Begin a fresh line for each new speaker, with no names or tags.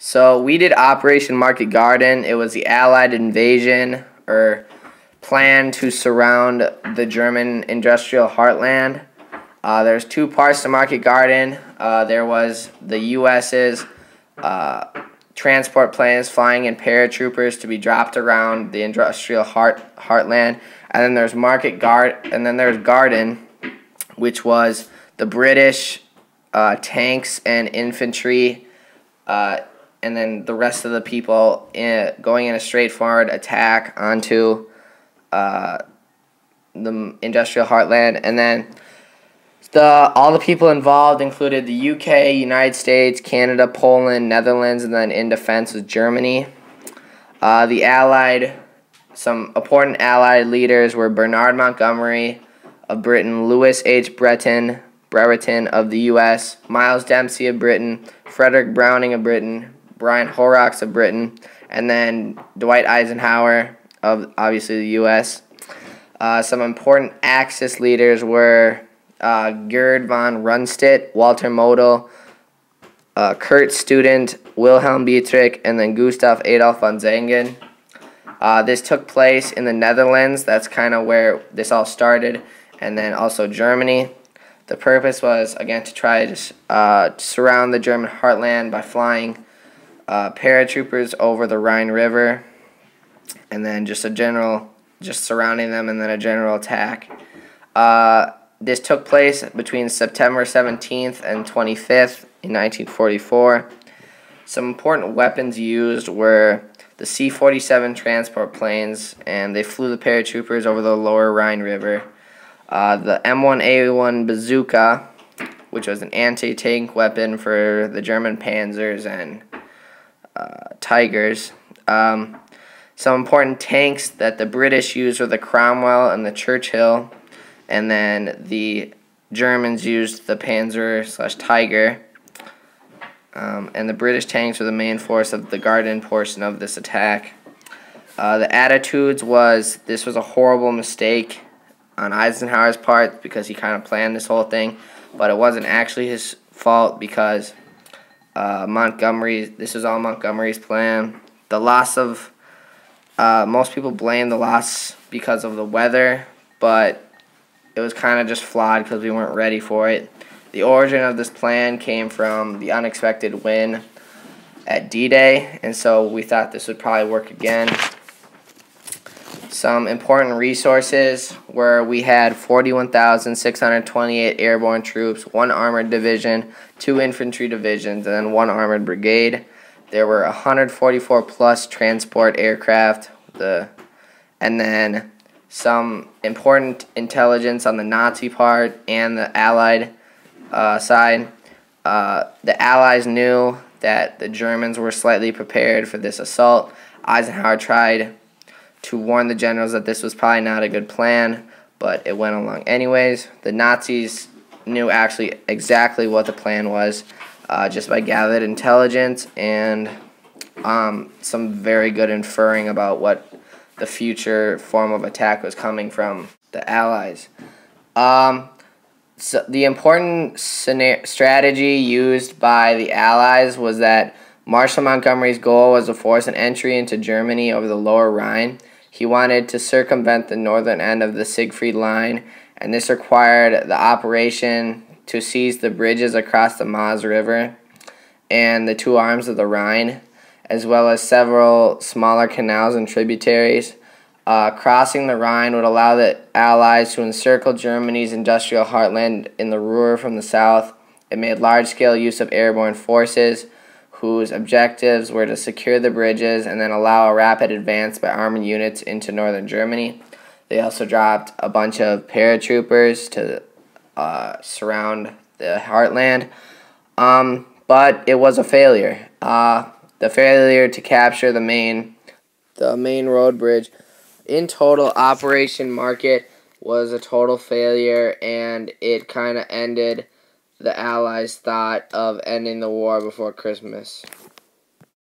So we did Operation Market Garden. It was the Allied invasion or plan to surround the German industrial heartland. There's two parts to Market Garden. There was the U.S.'s transport planes flying in paratroopers to be dropped around the industrial heartland, and then there's there's Garden, which was the British tanks and infantry. And then the rest of the people going in a straightforward attack onto the industrial heartland. And then all the people involved included the UK, United States, Canada, Poland, Netherlands, and then in defense was Germany. Some important Allied leaders were Bernard Montgomery of Britain, Louis H. Brereton of the U.S., Miles Dempsey of Britain, Frederick Browning of Britain, Brian Horrocks of Britain, and then Dwight Eisenhower of, obviously, the U.S. Some important Axis leaders were Gerd von Rundstedt, Walter Model, Kurt Student, Wilhelm Dietrich, and then Gustav Adolf von Zengen. This took place in the Netherlands. That's kind of where this all started, and then also Germany. The purpose was, again, to try to surround the German heartland by flying paratroopers over the Rhine River, and then just surrounding them, and then a general attack. This took place between September 17th and 25th in 1944. Some important weapons used were the C-47 transport planes, and they flew the paratroopers over the lower Rhine River. The M1A1 bazooka, which was an anti-tank weapon for the German Panzers and Tigers. Some important tanks that the British used were the Cromwell and the Churchill, and then the Germans used the Panzer/Tiger. And the British tanks were the main force of the Garden portion of this attack. The attitudes was this was a horrible mistake on Eisenhower's part because he kind of planned this whole thing, but it wasn't actually his fault because this was all Montgomery's plan. The loss of most people blame the loss because of the weather, but it was kind of just flawed because we weren't ready for it. The origin of this plan came from the unexpected win at D-Day, and so we thought this would probably work again. Some important resources were we had 41,628 airborne troops, 1 armored division, 2 infantry divisions, and then 1 armored brigade. There were 144 plus transport aircraft, and then some important intelligence on the Nazi part and the Allied side. The Allies knew that the Germans were slightly prepared for this assault. Eisenhower tried to warn the generals that this was probably not a good plan, but it went along anyways. The Nazis knew actually exactly what the plan was just by gathered intelligence and some very good inferring about what the future form of attack was coming from the Allies. So the important strategy used by the Allies was that Marshal Montgomery's goal was to force an entry into Germany over the lower Rhine. He wanted to circumvent the northern end of the Siegfried Line, and this required the operation to seize the bridges across the Maas River and the 2 arms of the Rhine, as well as several smaller canals and tributaries. Crossing the Rhine would allow the Allies to encircle Germany's industrial heartland in the Ruhr from the south. It made large-scale use of airborne forces, whose objectives were to secure the bridges and then allow a rapid advance by armored units into northern Germany. They also dropped a bunch of paratroopers to surround the heartland, but it was a failure. The failure to capture the main road bridge. In total, Operation Market was a total failure, and it kind of ended the Allies' thought of ending the war before Christmas.